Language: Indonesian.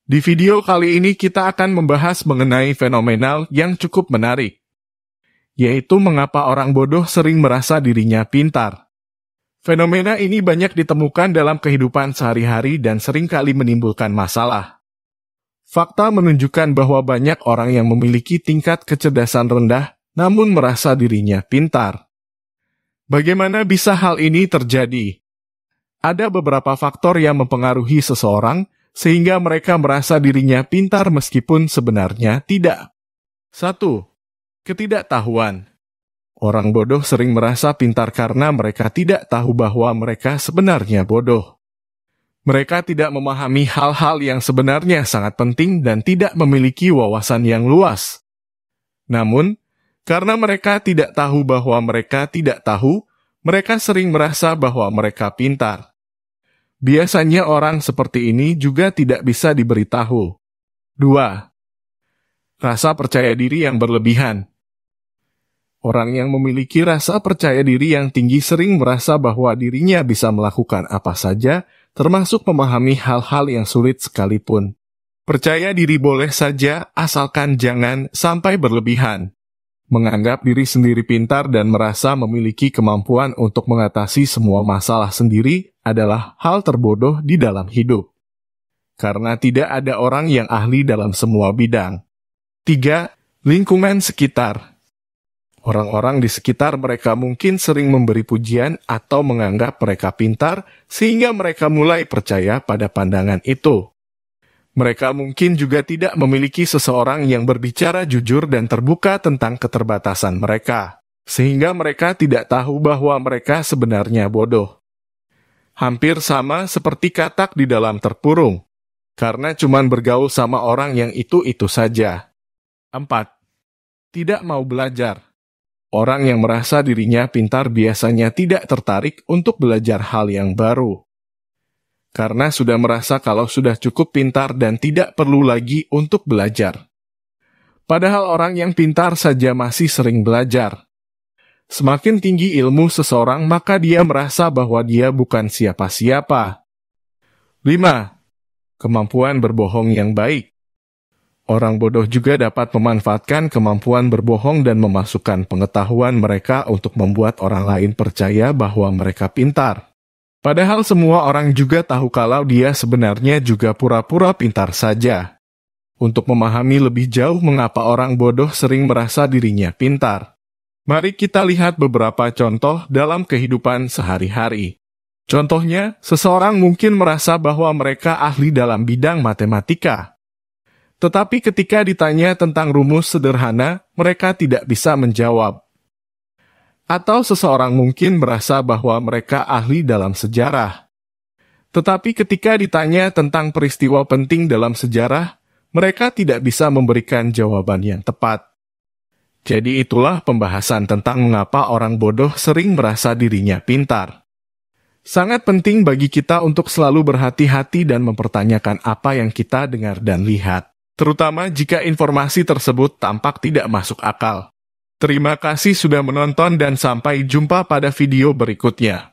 Di video kali ini kita akan membahas mengenai fenomena yang cukup menarik, yaitu mengapa orang bodoh sering merasa dirinya pintar. Fenomena ini banyak ditemukan dalam kehidupan sehari-hari dan seringkali menimbulkan masalah. Fakta menunjukkan bahwa banyak orang yang memiliki tingkat kecerdasan rendah namun merasa dirinya pintar. Bagaimana bisa hal ini terjadi? Ada beberapa faktor yang mempengaruhi seseorang sehingga mereka merasa dirinya pintar meskipun sebenarnya tidak. 1. Ketidaktahuan. Orang bodoh sering merasa pintar karena mereka tidak tahu bahwa mereka sebenarnya bodoh. Mereka tidak memahami hal-hal yang sebenarnya sangat penting dan tidak memiliki wawasan yang luas. Namun, karena mereka tidak tahu bahwa mereka tidak tahu, mereka sering merasa bahwa mereka pintar. Biasanya orang seperti ini juga tidak bisa diberitahu. 2. Rasa percaya diri yang berlebihan. Orang yang memiliki rasa percaya diri yang tinggi sering merasa bahwa dirinya bisa melakukan apa saja, termasuk memahami hal-hal yang sulit sekalipun. Percaya diri boleh saja, asalkan jangan sampai berlebihan. Menganggap diri sendiri pintar dan merasa memiliki kemampuan untuk mengatasi semua masalah sendiri adalah hal terbodoh di dalam hidup. Karena tidak ada orang yang ahli dalam semua bidang. 3. Lingkungan sekitar. Orang-orang di sekitar mereka mungkin sering memberi pujian atau menganggap mereka pintar sehingga mereka mulai percaya pada pandangan itu. Mereka mungkin juga tidak memiliki seseorang yang berbicara jujur dan terbuka tentang keterbatasan mereka, sehingga mereka tidak tahu bahwa mereka sebenarnya bodoh. Hampir sama seperti katak di dalam terpurung, karena cuman bergaul sama orang yang itu-itu saja. 4. Tidak mau belajar. Orang yang merasa dirinya pintar biasanya tidak tertarik untuk belajar hal yang baru. Karena sudah merasa kalau sudah cukup pintar dan tidak perlu lagi untuk belajar. Padahal orang yang pintar saja masih sering belajar. Semakin tinggi ilmu seseorang, maka dia merasa bahwa dia bukan siapa-siapa. 5. Kemampuan berbohong yang baik. Orang bodoh juga dapat memanfaatkan kemampuan berbohong dan memasukkan pengetahuan mereka untuk membuat orang lain percaya bahwa mereka pintar. Padahal semua orang juga tahu kalau dia sebenarnya juga pura-pura pintar saja. Untuk memahami lebih jauh mengapa orang bodoh sering merasa dirinya pintar, mari kita lihat beberapa contoh dalam kehidupan sehari-hari. Contohnya, seseorang mungkin merasa bahwa mereka ahli dalam bidang matematika. Tetapi ketika ditanya tentang rumus sederhana, mereka tidak bisa menjawab. Atau seseorang mungkin merasa bahwa mereka ahli dalam sejarah. Tetapi ketika ditanya tentang peristiwa penting dalam sejarah, mereka tidak bisa memberikan jawaban yang tepat. Jadi itulah pembahasan tentang mengapa orang bodoh sering merasa dirinya pintar. Sangat penting bagi kita untuk selalu berhati-hati dan mempertanyakan apa yang kita dengar dan lihat, terutama jika informasi tersebut tampak tidak masuk akal. Terima kasih sudah menonton dan sampai jumpa pada video berikutnya.